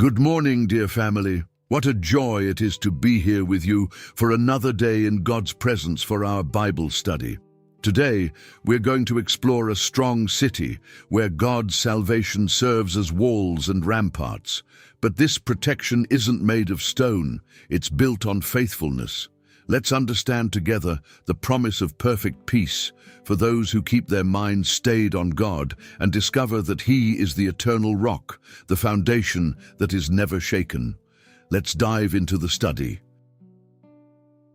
Good morning, dear family. What a joy it is to be here with you for another day in God's presence for our Bible study. Today, we're going to explore a strong city where God's salvation serves as walls and ramparts. But this protection isn't made of stone, it's built on faithfulness. Let's understand together the promise of perfect peace for those who keep their minds stayed on God and discover that He is the eternal rock, the foundation that is never shaken. Let's dive into the study.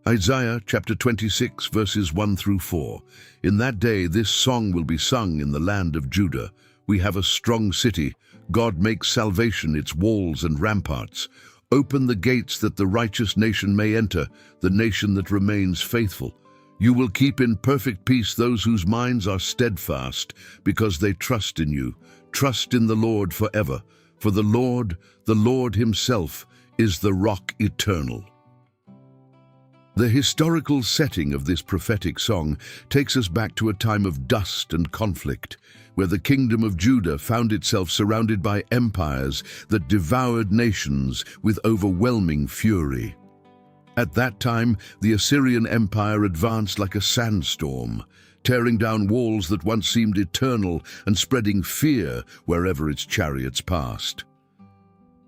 Isaiah chapter 26 verses 1 through 4. In that day this song will be sung in the land of Judah. We have a strong city. God makes salvation its walls and ramparts. Open the gates that the righteous nation may enter, the nation that remains faithful. You will keep in perfect peace those whose minds are steadfast, because they trust in you. Trust in the Lord forever, for the Lord Himself, is the rock eternal. The historical setting of this prophetic song takes us back to a time of dust and conflict, where the kingdom of Judah found itself surrounded by empires that devoured nations with overwhelming fury. At that time, the Assyrian Empire advanced like a sandstorm, tearing down walls that once seemed eternal and spreading fear wherever its chariots passed.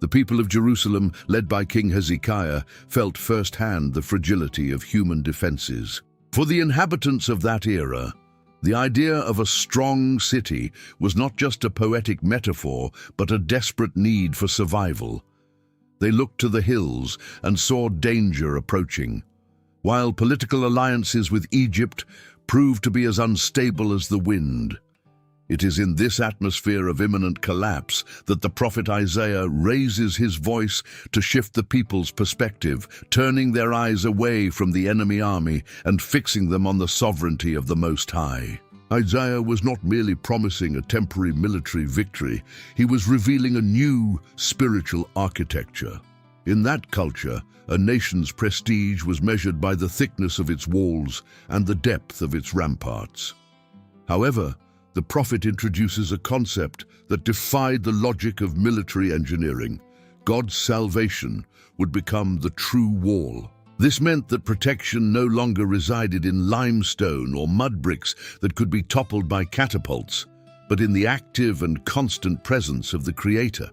The people of Jerusalem, led by King Hezekiah, felt firsthand the fragility of human defenses. For the inhabitants of that era, the idea of a strong city was not just a poetic metaphor, but a desperate need for survival. They looked to the hills and saw danger approaching, while political alliances with Egypt proved to be as unstable as the wind. It is in this atmosphere of imminent collapse that the prophet Isaiah raises his voice to shift the people's perspective, turning their eyes away from the enemy army and fixing them on the sovereignty of the Most High. Isaiah was not merely promising a temporary military victory, he was revealing a new spiritual architecture. In that culture, a nation's prestige was measured by the thickness of its walls and the depth of its ramparts. However, the prophet introduces a concept that defied the logic of military engineering. God's salvation would become the true wall. This meant that protection no longer resided in limestone or mud bricks that could be toppled by catapults, but in the active and constant presence of the Creator.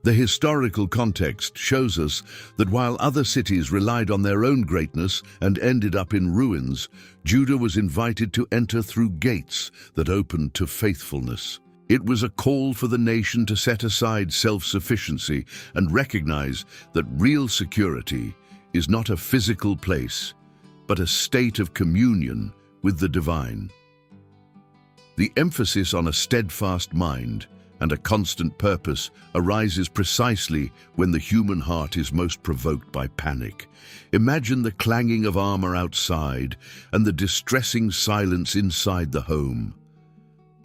The historical context shows us that while other cities relied on their own greatness and ended up in ruins, Judah was invited to enter through gates that opened to faithfulness. It was a call for the nation to set aside self-sufficiency and recognize that real security is not a physical place, but a state of communion with the divine. The emphasis on a steadfast mind and a constant purpose arises precisely when the human heart is most provoked by panic. Imagine the clanging of armor outside and the distressing silence inside the home.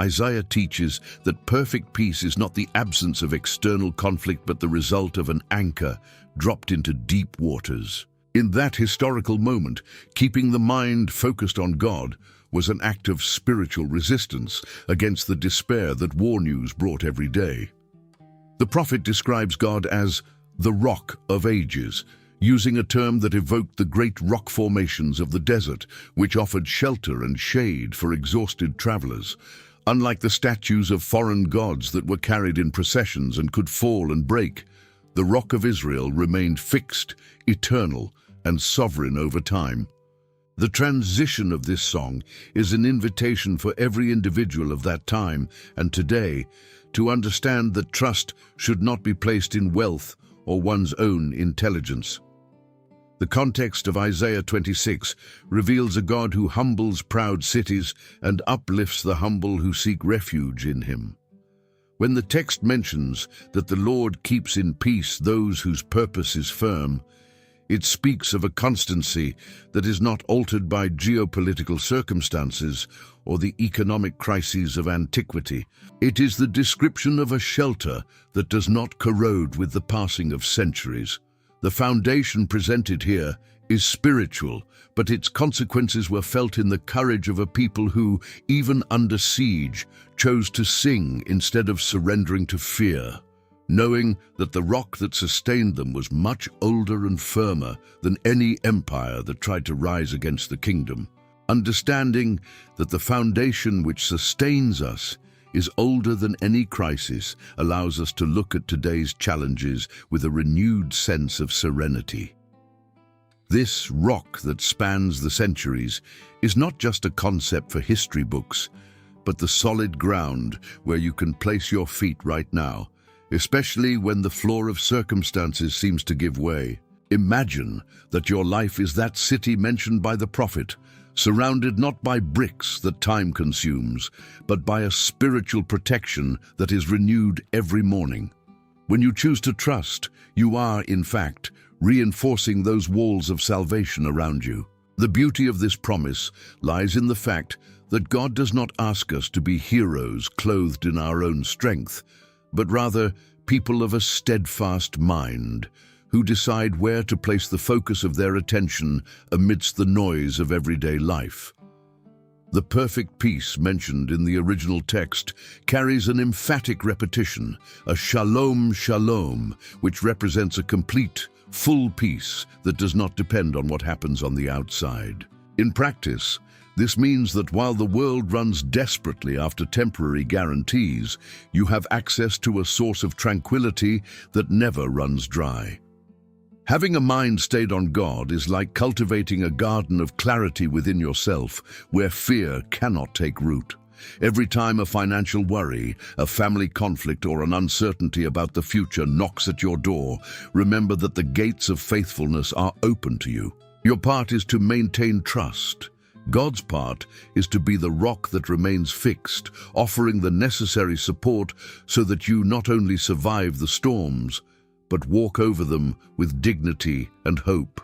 Isaiah teaches that perfect peace is not the absence of external conflict but the result of an anchor dropped into deep waters. In that historical moment, keeping the mind focused on God was an act of spiritual resistance against the despair that war news brought every day. The prophet describes God as the rock of ages, using a term that evoked the great rock formations of the desert, which offered shelter and shade for exhausted travelers. Unlike the statues of foreign gods that were carried in processions and could fall and break, the Rock of Israel remained fixed, eternal, and sovereign over time. The transition of this song is an invitation for every individual of that time and today to understand that trust should not be placed in wealth or one's own intelligence. The context of Isaiah 26 reveals a God who humbles proud cities and uplifts the humble who seek refuge in Him. When the text mentions that the Lord keeps in peace those whose purpose is firm, it speaks of a constancy that is not altered by geopolitical circumstances or the economic crises of antiquity. It is the description of a shelter that does not corrode with the passing of centuries. The foundation presented here is spiritual, but its consequences were felt in the courage of a people who, even under siege, chose to sing instead of surrendering to fear. knowing that the rock that sustained them was much older and firmer than any empire that tried to rise against the kingdom. Understanding that the foundation which sustains us is older than any crisis allows us to look at today's challenges with a renewed sense of serenity. This rock that spans the centuries is not just a concept for history books, but the solid ground where you can place your feet right now, especially when the floor of circumstances seems to give way. Imagine that your life is that city mentioned by the prophet, surrounded not by bricks that time consumes, but by a spiritual protection that is renewed every morning. When you choose to trust, you are, in fact, reinforcing those walls of salvation around you. The beauty of this promise lies in the fact that God does not ask us to be heroes clothed in our own strength, but rather people of a steadfast mind, who decide where to place the focus of their attention amidst the noise of everyday life. The perfect peace mentioned in the original text carries an emphatic repetition, a shalom shalom, which represents a complete, full peace that does not depend on what happens on the outside. In practice, this means that while the world runs desperately after temporary guarantees, you have access to a source of tranquility that never runs dry. Having a mind stayed on God is like cultivating a garden of clarity within yourself where fear cannot take root. Every time a financial worry, a family conflict, or an uncertainty about the future knocks at your door, remember that the gates of faithfulness are open to you. Your part is to maintain trust. God's part is to be the rock that remains fixed, offering the necessary support so that you not only survive the storms, but walk over them with dignity and hope.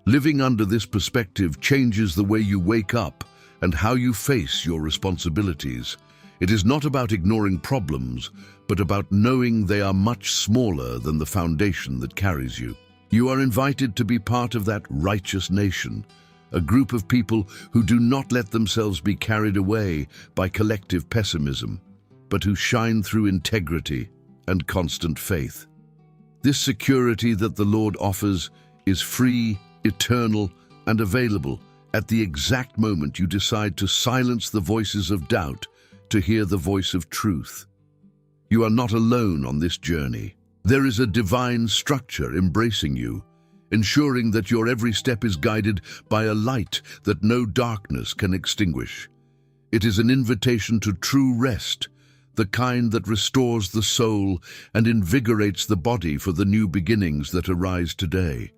Living under this perspective changes the way you wake up and how you face your responsibilities. It is not about ignoring problems, but about knowing they are much smaller than the foundation that carries you. You are invited to be part of that righteous nation, a group of people who do not let themselves be carried away by collective pessimism, but who shine through integrity and constant faith. This security that the Lord offers is free, eternal, and available at the exact moment you decide to silence the voices of doubt to hear the voice of truth. You are not alone on this journey. There is a divine structure embracing you, ensuring that your every step is guided by a light that no darkness can extinguish. It is an invitation to true rest, the kind that restores the soul and invigorates the body for the new beginnings that arise today.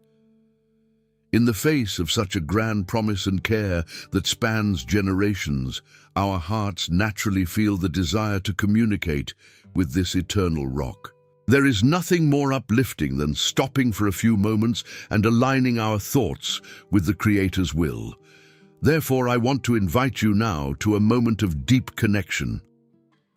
In the face of such a grand promise and care that spans generations, our hearts naturally feel the desire to communicate with this eternal rock. There is nothing more uplifting than stopping for a few moments and aligning our thoughts with the Creator's will. Therefore, I want to invite you now to a moment of deep connection.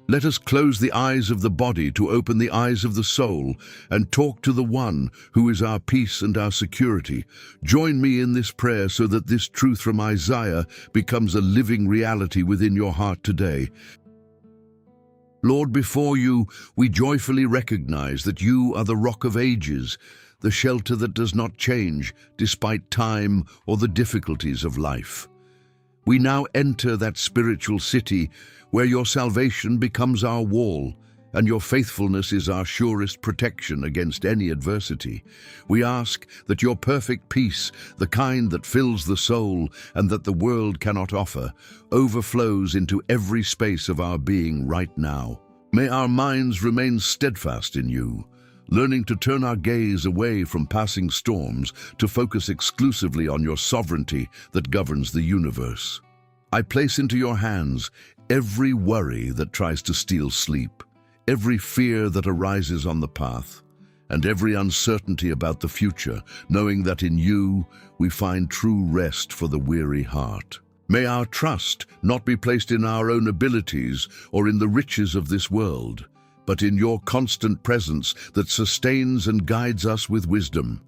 Let us close the eyes of the body to open the eyes of the soul and talk to the One who is our peace and our security. Join me in this prayer so that this truth from Isaiah becomes a living reality within your heart today. Lord, before you, we joyfully recognize that you are the rock of ages, the shelter that does not change despite time or the difficulties of life. We now enter that spiritual city where your salvation becomes our wall and your faithfulness is our surest protection against any adversity. We ask that your perfect peace, the kind that fills the soul and that the world cannot offer, overflows into every space of our being right now. May our minds remain steadfast in you, learning to turn our gaze away from passing storms to focus exclusively on your sovereignty that governs the universe. I place into your hands every worry that tries to steal sleep, every fear that arises on the path, and every uncertainty about the future, knowing that in you we find true rest for the weary heart. May our trust not be placed in our own abilities or in the riches of this world, but in your constant presence that sustains and guides us with wisdom.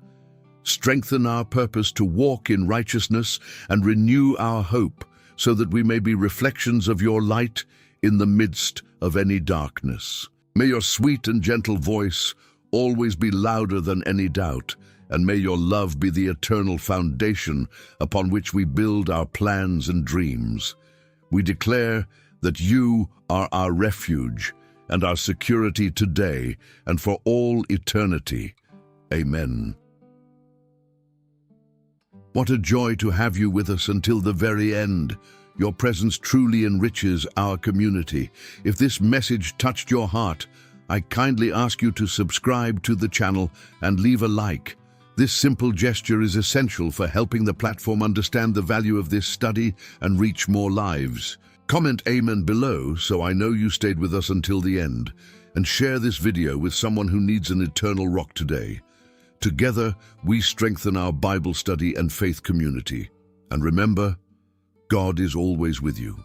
Strengthen our purpose to walk in righteousness and renew our hope so that we may be reflections of your light in the midst of any darkness. May your sweet and gentle voice always be louder than any doubt, and may your love be the eternal foundation upon which we build our plans and dreams. We declare that you are our refuge and our security today and for all eternity. Amen. What a joy to have you with us until the very end. Your presence truly enriches our community. If this message touched your heart, I kindly ask you to subscribe to the channel and leave a like. This simple gesture is essential for helping the platform understand the value of this study and reach more lives. Comment Amen below so I know you stayed with us until the end, and share this video with someone who needs an eternal rock today. Together, we strengthen our Bible study and faith community. And remember, God is always with you.